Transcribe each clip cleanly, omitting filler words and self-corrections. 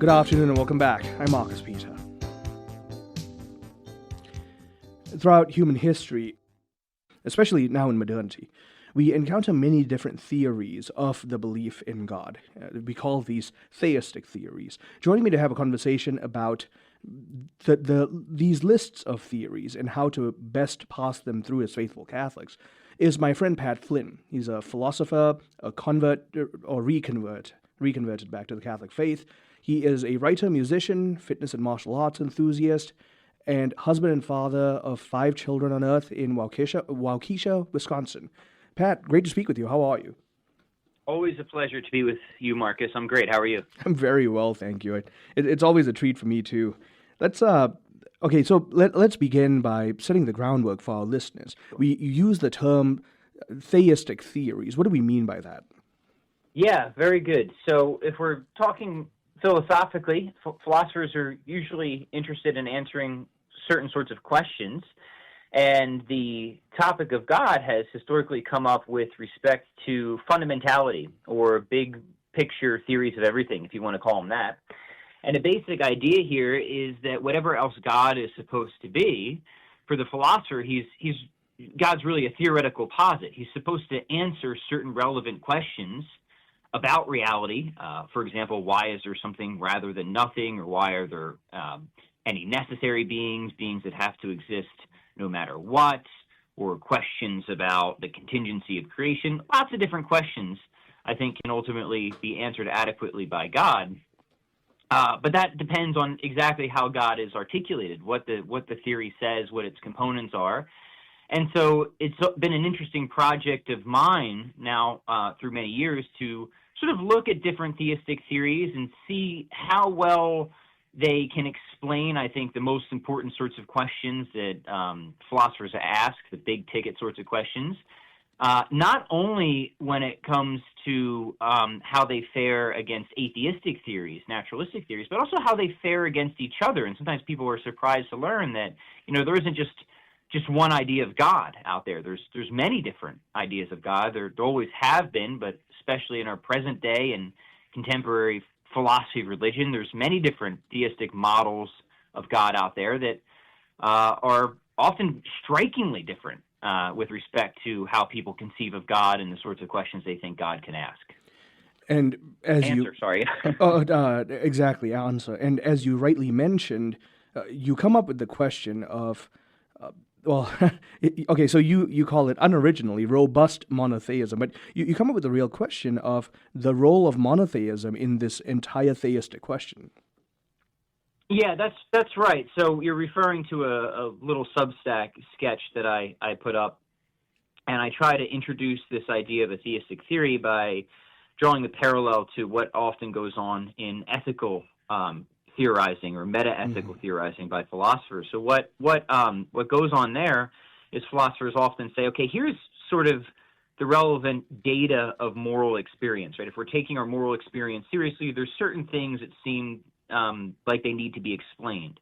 Good afternoon and welcome back. I'm Marcus Peter. Throughout human history, especially now in modernity, we encounter many different theories of the belief in God. We call these theistic theories. Joining me to have a conversation about these lists of theories and how to best pass them through as faithful Catholics is my friend Pat Flynn. He's a philosopher, a convert or reconverted back to the Catholic faith. He is a writer, musician, fitness and martial arts enthusiast, and husband and father of 5 children on earth in Waukesha, Wisconsin. Pat, great to speak with you. How are you? Always a pleasure to be with you, Marcus. I'm great. How are you? I'm very well, thank you. It's always a treat for me too. Let's begin by setting the groundwork for our listeners. We use the term theistic theories. What do we mean by that? Yeah, very good. So if we're talking philosophically, philosophers are usually interested in answering certain sorts of questions, and the topic of God has historically come up with respect to fundamentality or big picture theories of everything, if you want to call them that. And the basic idea here is that whatever else God is supposed to be, for the philosopher, God's really a theoretical posit. He's supposed to answer certain relevant questions about reality. For example, why is there something rather than nothing, or why are there any necessary beings that have to exist no matter what, or questions about the contingency of creation. Lots of different questions, I think, can ultimately be answered adequately by God. But that depends on exactly how God is articulated, what the theory says, what its components are. And so it's been an interesting project of mine now through many years to sort of look at different theistic theories and see how well they can explain, I think, the most important sorts of questions that philosophers ask, the big-ticket sorts of questions, not only when it comes to how they fare against atheistic theories, naturalistic theories, but also how they fare against each other. And sometimes people are surprised to learn that, there isn't just one idea of God out there. There's many different ideas of God. There always have been, but especially in our present day and contemporary philosophy of religion, there's many different theistic models of God out there that are often strikingly different with respect to how people conceive of God and the sorts of questions they think God can ask. And as Exactly. Answer. And as you rightly mentioned, you come up with the question of, so you call it unoriginally robust monotheism, but you come up with the real question of the role of monotheism in this entire theistic question. Yeah, that's right. So you're referring to a little Substack sketch that I put up, and I try to introduce this idea of a theistic theory by drawing the parallel to what often goes on in ethical theorizing or meta-ethical theorizing by philosophers. So what goes on there is philosophers often say, okay, here's sort of the relevant data of moral experience, right? If we're taking our moral experience seriously, there's certain things that seem like they need to be explained.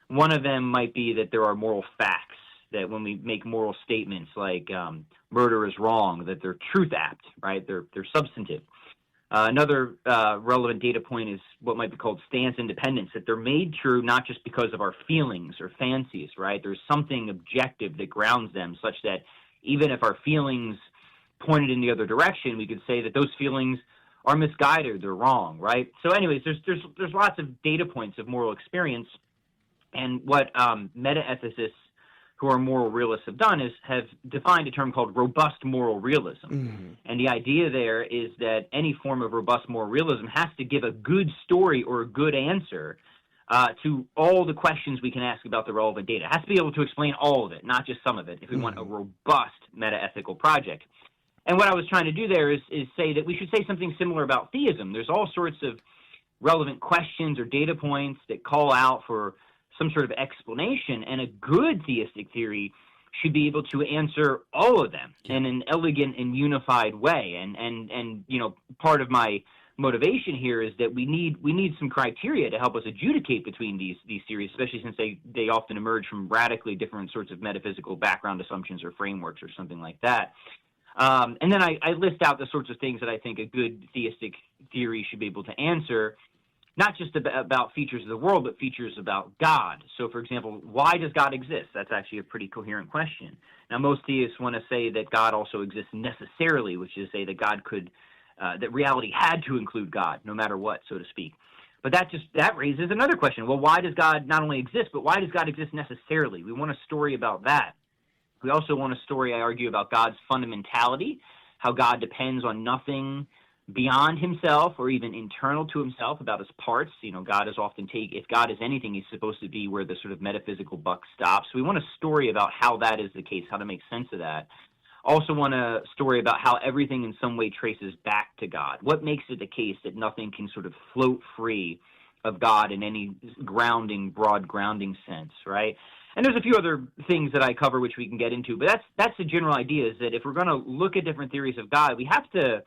One of them might be that there are moral facts, that when we make moral statements like murder is wrong, that they're truth-apt, right? They're substantive. Another relevant data point is what might be called stance independence, that they're made true not just because of our feelings or fancies, right? There's something objective that grounds them, such that even if our feelings pointed in the other direction, we could say that those feelings are misguided, they're wrong, right? So anyways, there's lots of data points of moral experience, and what meta-ethicists who are moral realists have done is have defined a term called robust moral realism. Mm-hmm. And the idea there is that any form of robust moral realism has to give a good story or a good answer to all the questions we can ask about the relevant data. It has to be able to explain all of it, not just some of it, if we want a robust meta-ethical project. And what I was trying to do there is say that we should say something similar about theism. There's all sorts of relevant questions or data points that call out for some sort of explanation, and a good theistic theory should be able to answer all of them in an elegant and unified way. And part of my motivation here is that we need some criteria to help us adjudicate between these theories, especially since they often emerge from radically different sorts of metaphysical background assumptions or frameworks or something like that. And then I list out the sorts of things that I think a good theistic theory should be able to answer. not just about features of the world, but features about God. So, for example, why does God exist? That's actually a pretty coherent question. Now, most theists want to say that God also exists necessarily, which is to say that God could, that reality had to include God, no matter what, so to speak. But that raises another question. Well, why does God not only exist, but why does God exist necessarily? We want a story about that. We also want a story, I argue, about God's fundamentality, how God depends on nothing beyond himself or even internal to himself, about his parts. God is often if God is anything, he's supposed to be where the sort of metaphysical buck stops. We want a story about how that is the case, how to make sense of that. Also want a story about how everything in some way traces back to God. What makes it the case that nothing can sort of float free of God in any broad grounding sense, right? And there's a few other things that I cover which we can get into, but that's the general idea, is that if we're going to look at different theories of God, we have to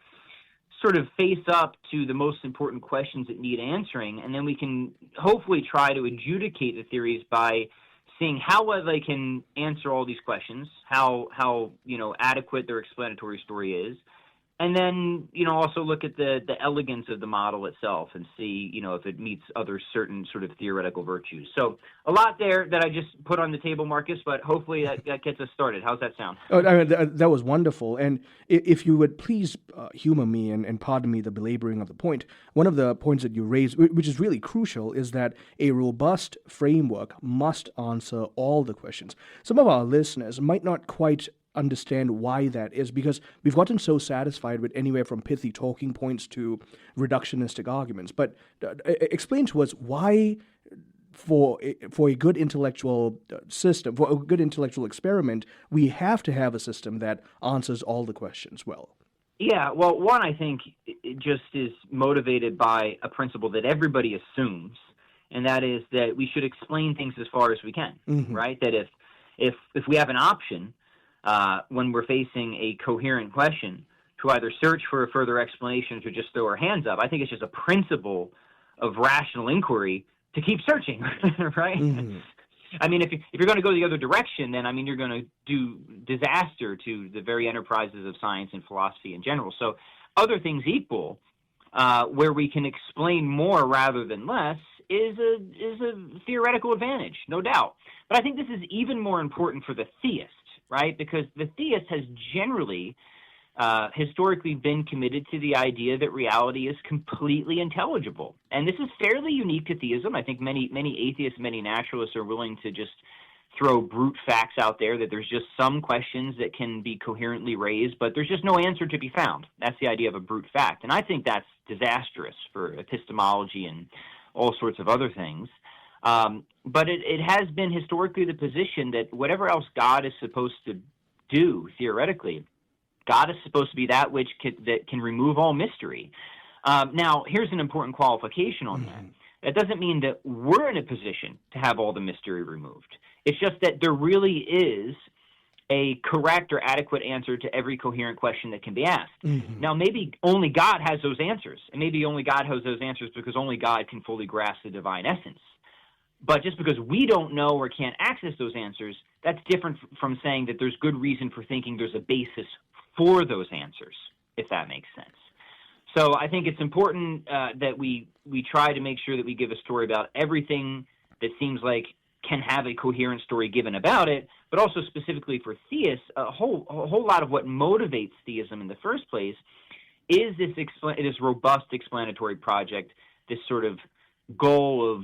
sort of face up to the most important questions that need answering, and then we can hopefully try to adjudicate the theories by seeing how well they can answer all these questions, how adequate their explanatory story is, and then also look at the elegance of the model itself and see if it meets other certain sort of theoretical virtues. So a lot there that I just put on the table, Marcus, but hopefully that gets us started. How's that sound? Oh, I mean, that was wonderful. And if you would please humor me and pardon me the belaboring of the point, one of the points that you raised, which is really crucial, is that a robust framework must answer all the questions. Some of our listeners might not quite understand why that is, because we've gotten so satisfied with anywhere from pithy talking points to reductionistic arguments. But explain to us why, for a good intellectual system, for a good intellectual experiment, we have to have a system that answers all the questions well. Yeah, well, one, I think it just is motivated by a principle that everybody assumes, and that is that we should explain things as far as we can, right? That if we have an option, when we're facing a coherent question, to either search for a further explanation or just throw our hands up, I think it's just a principle of rational inquiry to keep searching, right? I mean, if you're going to go the other direction, then, you're going to do disaster to the very enterprises of science and philosophy in general. So other things equal, where we can explain more rather than less is a theoretical advantage, no doubt. But I think this is even more important for the theist, right? Because the theist has generally, historically been committed to the idea that reality is completely intelligible. And this is fairly unique to theism. I think many atheists, many naturalists are willing to just throw brute facts out there, that there's just some questions that can be coherently raised, but there's just no answer to be found. That's the idea of a brute fact. And I think that's disastrous for epistemology and all sorts of other things. But it has been historically the position that whatever else God is supposed to do, theoretically, God is supposed to be that which can remove all mystery. Now, here's an important qualification on that. That doesn't mean that we're in a position to have all the mystery removed. It's just that there really is a correct or adequate answer to every coherent question that can be asked. Now, maybe only God has those answers, and maybe only God has those answers because only God can fully grasp the divine essence. But just because we don't know or can't access those answers, that's different from saying that there's good reason for thinking there's a basis for those answers, if that makes sense. So I think it's important that we try to make sure that we give a story about everything that seems like can have a coherent story given about it, but also specifically for theists, a whole lot of what motivates theism in the first place is this robust explanatory project, this sort of goal of,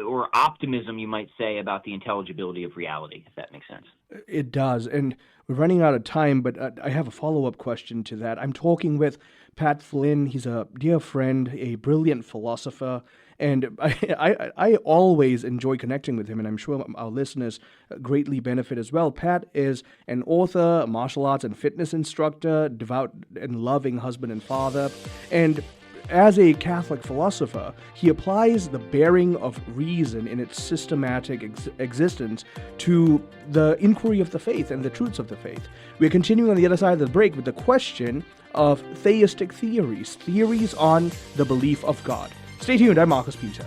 or optimism, you might say, about the intelligibility of reality, if that makes sense. It does. And we're running out of time, but I have a follow-up question to that. I'm talking with Pat Flynn. He's a dear friend, a brilliant philosopher, and I always enjoy connecting with him, and I'm sure our listeners greatly benefit as well. Pat is an author, a martial arts and fitness instructor, devout and loving husband and father, and as a Catholic philosopher, he applies the bearing of reason in its systematic existence to the inquiry of the faith and the truths of the faith. We're continuing on the other side of the break with the question of theistic theories on the belief of God. Stay tuned, I'm Marcus Peter.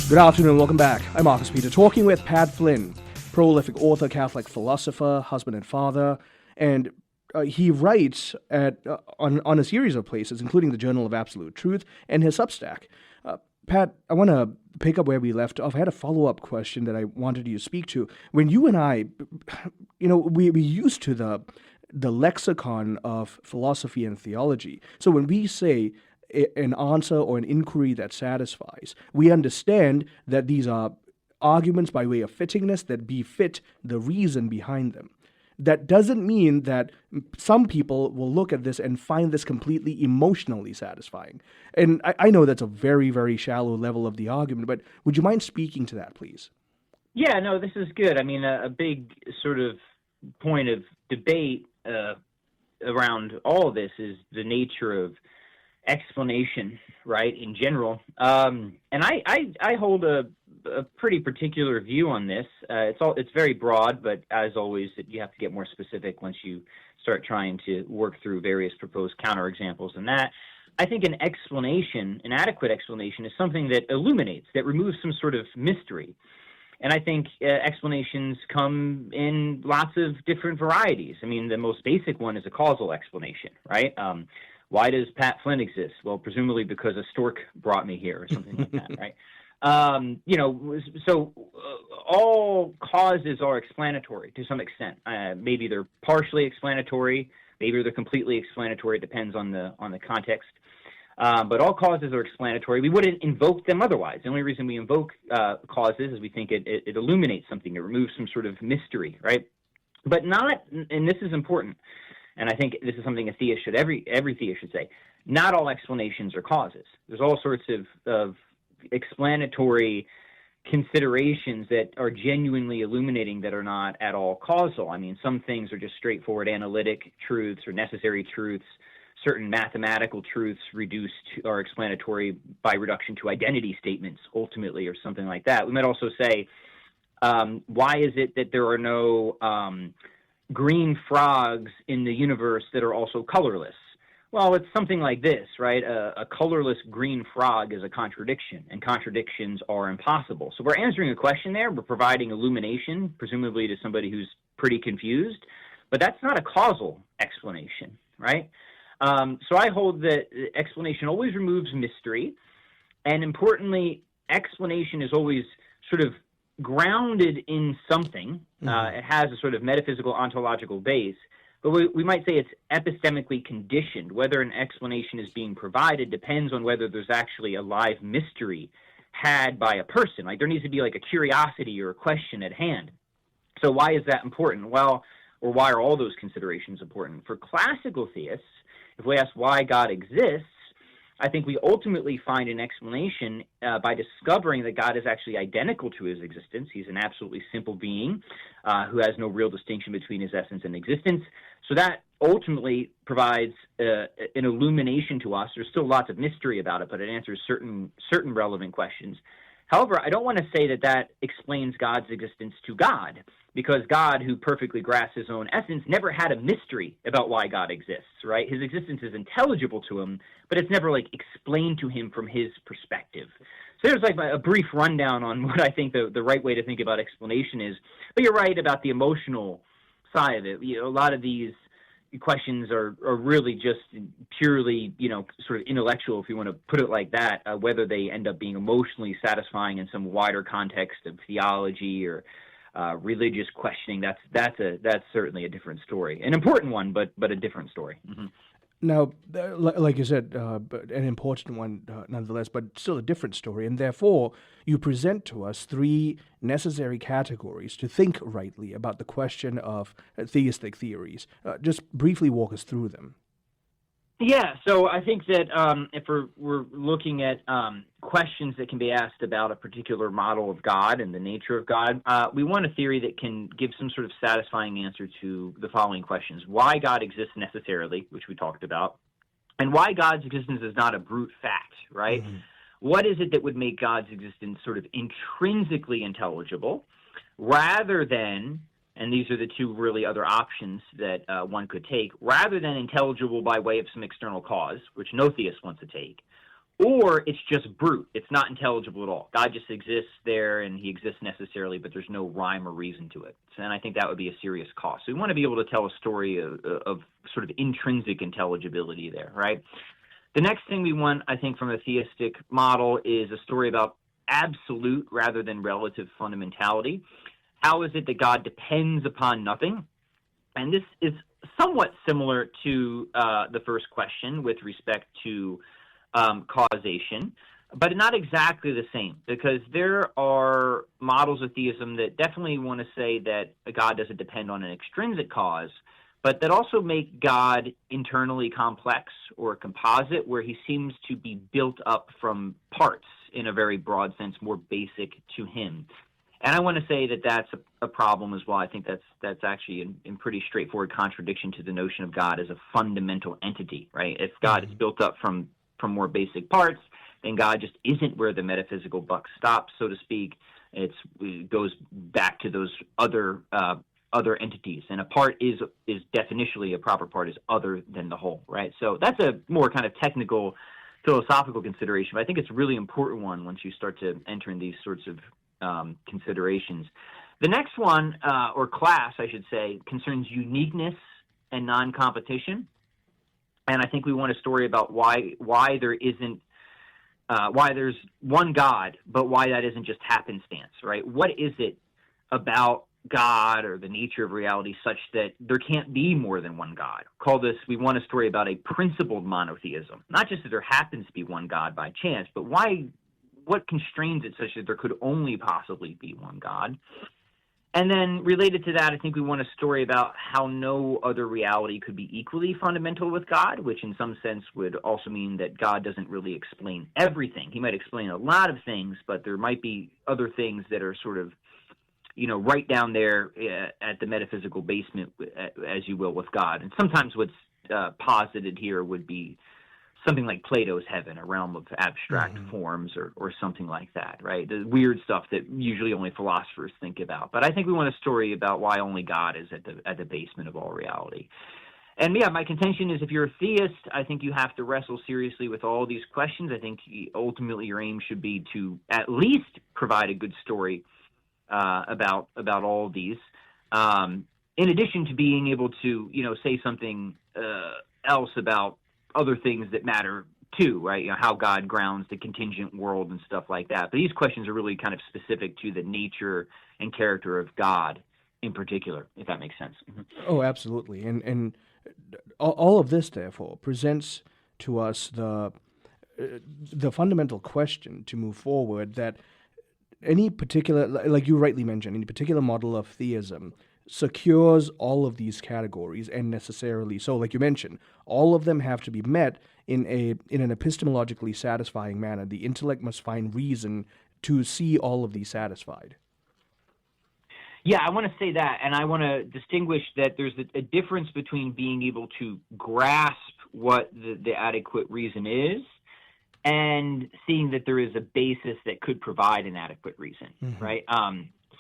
Good afternoon, welcome back. I'm Marcus Peter, talking with Pat Flynn, prolific author, Catholic philosopher, husband and father, and he writes on a series of places, including the Journal of Absolute Truth and his Substack. Pat, I want to pick up where we left off. I had a follow-up question that I wanted you to speak to. When you and I, we used to the lexicon of philosophy and theology. So when we say an answer or an inquiry that satisfies, we understand that these are arguments by way of fittingness that befit the reason behind them. That doesn't mean that some people will look at this and find this completely emotionally satisfying. And I know that's a very, very shallow level of the argument, but would you mind speaking to that, please? Yeah, no, this is good. I mean, a big sort of point of debate around all of this is the nature of explanation, right, in general. And I hold a pretty particular view on this. It's very broad, but as always, you have to get more specific once you start trying to work through various proposed counterexamples. And that, I think, an adequate explanation, is something that illuminates, that removes some sort of mystery. And I think explanations come in lots of different varieties. I mean, the most basic one is a causal explanation, right? Why does Pat Flynn exist? Well, presumably because a stork brought me here or something like that, right? So all causes are explanatory to some extent. Maybe they're partially explanatory, maybe they're completely explanatory. It depends on the context. But all causes are explanatory. We wouldn't invoke them otherwise. The only reason we invoke causes is we think it illuminates something. It removes some sort of mystery, right? But not, and this is important, and I think this is something a theist should, every theist should say, not all explanations are causes. There's all sorts of explanatory considerations that are genuinely illuminating that are not at all causal. I mean, some things are just straightforward analytic truths or necessary truths. Certain mathematical truths are explanatory by reduction to identity statements, ultimately, or something like that. We might also say, why is it that there are no green frogs in the universe that are also colorless? Well, it's something like this, right? A colorless green frog is a contradiction, and contradictions are impossible. So we're answering a question there. We're providing illumination, presumably to somebody who's pretty confused, but that's not a causal explanation, right? So I hold that explanation always removes mystery, and importantly, explanation is always sort of grounded in something. It has a sort of metaphysical ontological base, but we might say it's epistemically conditioned. Whether an explanation is being provided depends on whether there's actually a live mystery had by a person. Like, there needs to be like a curiosity or a question at hand. So why is that important? Well, or why are all those considerations important? For classical theists, if we ask why God exists, I think we ultimately find an explanation by discovering that God is actually identical to his existence. He's an absolutely simple being who has no real distinction between his essence and existence. So that ultimately provides an illumination to us. There's still lots of mystery about it, but it answers certain relevant questions. However, I don't want to say that explains God's existence to God, because God, who perfectly grasps his own essence, never had a mystery about why God exists, right? His existence is intelligible to him, but it's never, like, explained to him from his perspective. So there's, like, a brief rundown on what I think the right way to think about explanation is. But you're right about the emotional side of it. You know, a lot of these questions are really just purely, sort of intellectual, if you want to put it like that, whether they end up being emotionally satisfying in some wider context of theology or religious questioning. That's certainly a different story, an important one, but a different story. Mm-hmm. Now, like you said, an important one nonetheless, but still a different story. And therefore, you present to us three necessary categories to think rightly about the question of theistic theories. Just briefly walk us through them. Yeah, so I think that if we're looking at questions that can be asked about a particular model of God and the nature of God, we want a theory that can give some sort of satisfying answer to the following questions. Why God exists necessarily, which we talked about, and why God's existence is not a brute fact, right? Mm-hmm. What is it that would make God's existence sort of intrinsically intelligible rather than, and these are the two really other options that one could take, rather than intelligible by way of some external cause, which no theist wants to take, or it's just brute. It's not intelligible at all. God just exists there, and he exists necessarily, but there's no rhyme or reason to it. And I think that would be a serious cost. So we want to be able to tell a story of sort of intrinsic intelligibility there, right? The next thing we want, I think, from a theistic model is a story about absolute rather than relative fundamentality. How is it that God depends upon nothing? And this is somewhat similar to the first question with respect to causation, but not exactly the same, because there are models of theism that definitely want to say that God doesn't depend on an extrinsic cause, but that also make God internally complex or a composite, where he seems to be built up from parts in a very broad sense, more basic to him. And I want to say that that's a problem as well. I think that's actually in pretty straightforward contradiction to the notion of God as a fundamental entity, right? If God is built up from more basic parts, then God just isn't where the metaphysical buck stops, so to speak. It goes back to those other entities, and a part is definitionally, a proper part is other than the whole, right? So that's a more kind of technical philosophical consideration, but I think it's a really important one once you start to enter in these sorts of considerations. The next one, or class, I should say, concerns uniqueness and non-competition. And I think we want a story about why there isn't, why there's one God, but why that isn't just happenstance, right? What is it about God or the nature of reality such that there can't be more than one God? We want a story about a principled monotheism, not just that there happens to be one God by chance, but what constrains it such that there could only possibly be one God? And then related to that, I think we want a story about how no other reality could be equally fundamental with God, which in some sense would also mean that God doesn't really explain everything. He might explain a lot of things, but there might be other things that are sort of, right down there at the metaphysical basement, as you will, with God. And sometimes what's posited here would be something like Plato's heaven, a realm of abstract forms or something like that, right? The weird stuff that usually only philosophers think about. But I think we want a story about why only God is at the basement of all reality. And yeah, my contention is if you're a theist, I think you have to wrestle seriously with all these questions. I think ultimately your aim should be to at least provide a good story about all of these. In addition to being able to, say something else about other things that matter too, right? How God grounds the contingent world and stuff like that. But these questions are really kind of specific to the nature and character of God in particular, if that makes sense. Oh, absolutely. And all of this, therefore, presents to us the fundamental question to move forward, that any particular, like you rightly mentioned, any particular model of theism secures all of these categories, and necessarily so, like you mentioned, all of them have to be met in an epistemologically satisfying manner. The intellect must find reason to see all of these satisfied. Yeah, I want to say that, and I want to distinguish that there's a difference between being able to grasp what the adequate reason is and seeing that there is a basis that could provide an adequate reason, right?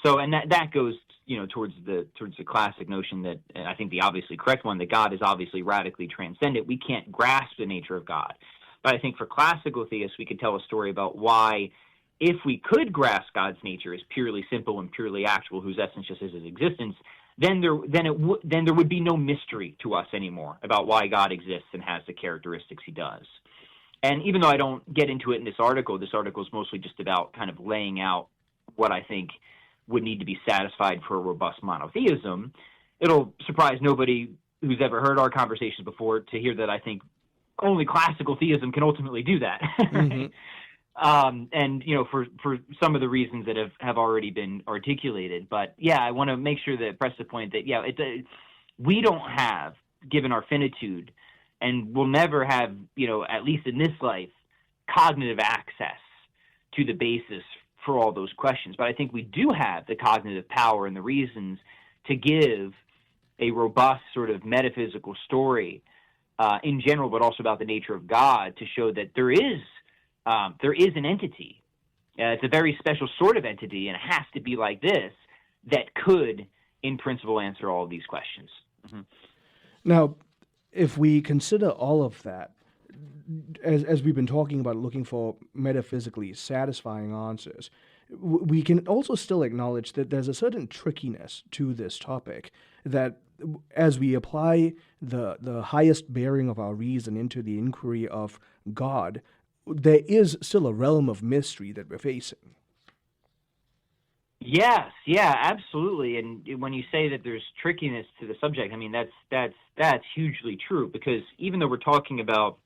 So, and that goes, towards the classic notion that, I think the obviously correct one, that God is obviously radically transcendent. We can't grasp the nature of God. But I think for classical theists, we could tell a story about why, if we could grasp God's nature as purely simple and purely actual, whose essence just is his existence, then there would be no mystery to us anymore about why God exists and has the characteristics he does. And even though I don't get into it in this article is mostly just about kind of laying out what I think would need to be satisfied for a robust monotheism. It'll surprise nobody who's ever heard our conversations before to hear that I think only classical theism can ultimately do that. And, for some of the reasons that have already been articulated. But, yeah, I want to make sure that press the point that, we don't have, given our finitude, and we'll never have, at least in this life, cognitive access to the basis for all those questions. But I think we do have the cognitive power and the reasons to give a robust sort of metaphysical story in general, but also about the nature of God, to show that there is an entity. It's a very special sort of entity, and it has to be like this, that could, in principle, answer all of these questions. Now, if we consider all of that, as we've been talking about looking for metaphysically satisfying answers, we can also still acknowledge that there's a certain trickiness to this topic, that as we apply the highest bearing of our reason into the inquiry of God, there is still a realm of mystery that we're facing. Yes, yeah, absolutely. And when you say that there's trickiness to the subject, I mean that's hugely true, because even though we're talking about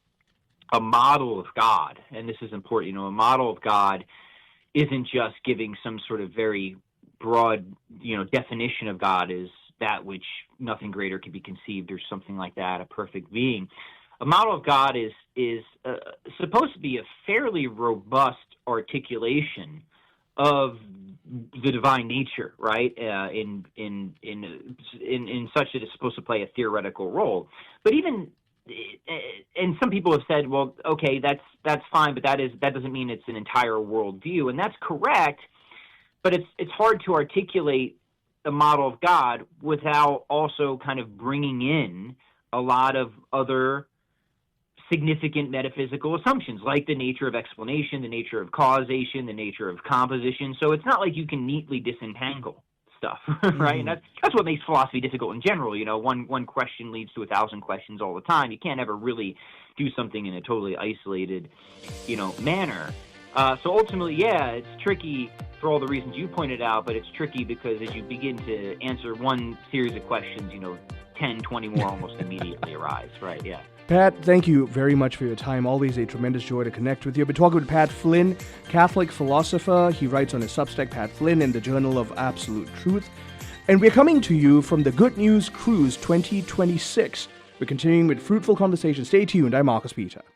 a model of God, and this is important, a model of God isn't just giving some sort of very broad, definition of God as that which nothing greater can be conceived, or something like that, a perfect being. A model of God is supposed to be a fairly robust articulation of the divine nature, right? In such that it's supposed to play a theoretical role. But even, and some people have said, well, okay, that's fine, but that doesn't mean it's an entire worldview, and that's correct. But it's hard to articulate a model of God without also kind of bringing in a lot of other significant metaphysical assumptions, like the nature of explanation, the nature of causation, the nature of composition. So it's not like you can neatly disentangle stuff, right? And that's what makes philosophy difficult in general. One question leads to 1,000 questions all the time. You can't ever really do something in a totally isolated, manner. So ultimately, yeah, it's tricky for all the reasons you pointed out, but it's tricky because as you begin to answer one series of questions, 10, 20 more almost immediately arise, right? Yeah. Pat, thank you very much for your time. Always a tremendous joy to connect with you. I've been talking with Pat Flynn, Catholic philosopher. He writes on his Substack, Pat Flynn, in the Journal of Absolute Truth. And we're coming to you from the Good News Cruise 2026. We're continuing with fruitful conversation. Stay tuned. I'm Marcus Peter.